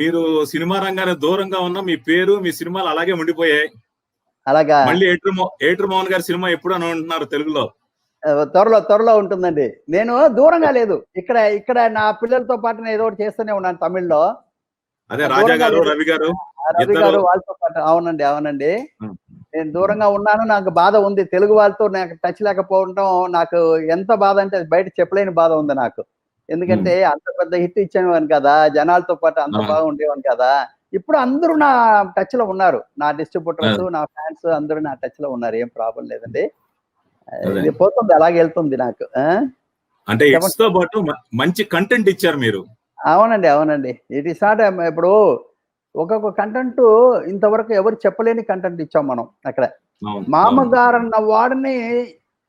మీరు సినిమా రంగానికి దూరంగా ఉన్న మీ పేరు మీ సినిమాలు అలాగే ఉండిపోయాయి. అలాగా మళ్ళీ ఏటర్ మోహన్ గారి సినిమా ఎప్పుడు అని అంటున్నారు తెలుగులో? త్వరలో ఉంటుందండి. నేను దూరంగా లేదు, ఇక్కడ ఇక్కడ నా పిల్లలతో పాటు నేను ఏదో ఒకటి చేస్తూనే ఉన్నాను తమిళ్లో. అదే రాజా గారు, రవి గారు రవి గారు వాళ్ళతో పాటు. అవునండి, అవునండి. నేను దూరంగా ఉన్నాను. నాకు బాధ ఉంది, తెలుగు వాళ్ళతో నాకు టచ్ లేకపోవడం నాకు ఎంత బాధ అంటే బయట చెప్పలేని బాధ ఉంది నాకు. ఎందుకంటే అంత పెద్ద హిట్ ఇచ్చేవాను కదా, జనాలతో పాటు అంత బాగా ఉండేవాను కదా. ఇప్పుడు అందరూ నా టచ్ లో ఉన్నారు, నా డిస్ట్రిబ్యూటర్స్, నా ఫ్యాన్స్ అందరూ నా టచ్ లో ఉన్నారు. ఏం ప్రాబ్లం లేదండి. ఇది పోతుంది, అలాగే వెళ్తుంది నాకు. అంటే హిట్స్ తో పాటు మంచి కంటెంట్ ఇచ్చారు మీరు. అవునండి, అవునండి. ఇట్ ఈస్ నాట్ ఇప్పుడు ఒక్కొక్క కంటెంట్ ఇంతవరకు ఎవరు చెప్పలేని కంటెంట్ ఇచ్చాం మనం అక్కడ. మామగారన్న వాడిని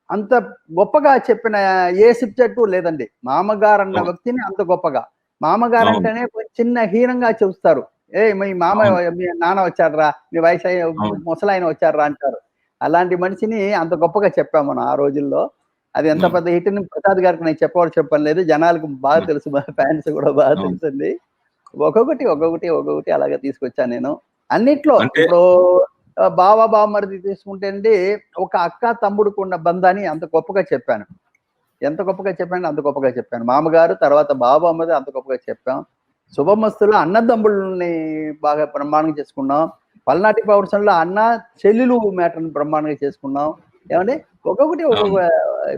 అంత గొప్పగా చెప్పిన ఏ సబ్జెక్ట్ లేదండి. మామగారన్న వ్యక్తిని అంత గొప్పగా, మామగారు అంటేనే చిన్న హీనంగా చూస్తారు. మీ మామ, మీ నాన్న వచ్చాడరా, మీ వయసు ముసలాయన వచ్చాడరా అంటారు. అలాంటి మనిషిని అంత గొప్పగా చెప్పాము మనం ఆ రోజుల్లో. అది ఎంత పెద్ద హిట్ ని ప్రసాద్ గారికి నేను చెప్పని లేదు, జనాలకు బాగా తెలుసు, ఫ్యాన్స్ కూడా బాగా తెలుసండి. ఒక్కొక్కటి అలాగే తీసుకొచ్చాను నేను అన్నిట్లో. ఇప్పుడు బావ బావమరిది తీసుకుంటే ఒక అక్క తమ్ముడుకు ఉన్న బంధాన్ని అంత గొప్పగా చెప్పాను. ఎంత గొప్పగా చెప్పాను, అంత గొప్పగా చెప్పాను. మామగారు తర్వాత బావ అమ్మది అంత గొప్పగా చెప్పాం. శుభమస్తులో అన్నదమ్ముల్ని బాగా బ్రహ్మాండంగా చేసుకున్నాం. పల్నాటి పౌరుషంలో అన్న చెల్లెలు మ్యాటర్ని బ్రహ్మాండంగా చేసుకున్నాం. ఏమండి, ఒక్కొక్కటి ఒక్కొక్క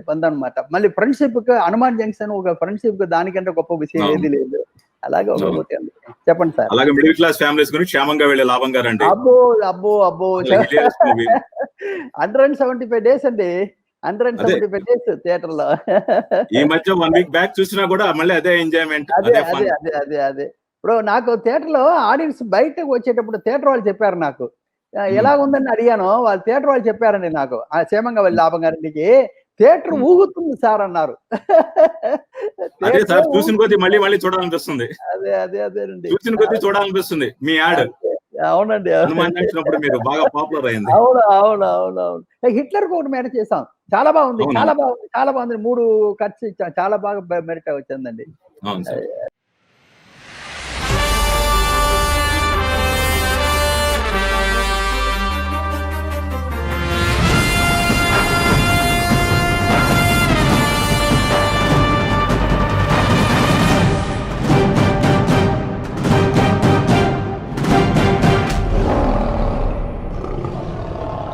బంధం అనమాట. మళ్ళీ ఫ్రెండ్షిప్ కి హనుమాన్ జంక్షన్ ఒక ఫ్రెండ్షిప్ కి దానికంటే గొప్ప విషయం ఏది లేదు. అలాగే ఒక్కొక్కటి అండి. చెప్పండి సార్. అలాగే మిడిల్ క్లాస్ ఫ్యామిలీస్ గురించి క్షేమంగా వెళ్ళే లాభం గారండి. అబ్బో అబ్బో అబ్బో 175 డేస్ అండి, 175 డేస్ థియేటర్ లో. ఈ మధ్య 1 వీక్ బ్యాక్ చూసినా కూడా మళ్ళీ అదే ఎంజాయ్మెంట్. అదే ఇప్పుడు నాకు థియేటర్ లో ఆడియన్స్ బయటకు వచ్చేటప్పుడు థియేటర్ వాళ్ళు చెప్పారు నాకు, ఎలా ఉందని అడిగాను. వాళ్ళు థియేటర్ వాళ్ళు చెప్పారండి నాకు, క్షేమంగా వెళ్ళి లాభం గారింటికి థియేటర్ ఊగుతుంది సార్ అన్నారు. అదే సార్, చూసిన కొద్దీ మళ్ళీ మళ్ళీ చూడాలనిపిస్తుంది. అదేనండి, చూసిన కొద్దీ చూడాలనిపిస్తుంది మీ యాడ్. అవునండి, హనుమాన్ జంక్షన్ అప్పుడు మీరు బాగా పాపులర్ అయింది. అవును. హిట్లర్ కు ఒకటి మెరిట్ చేసాం, చాలా బాగుంది. 3 ఖర్చు ఇచ్చాం, చాలా బాగా మెరిట్ వచ్చిందండి.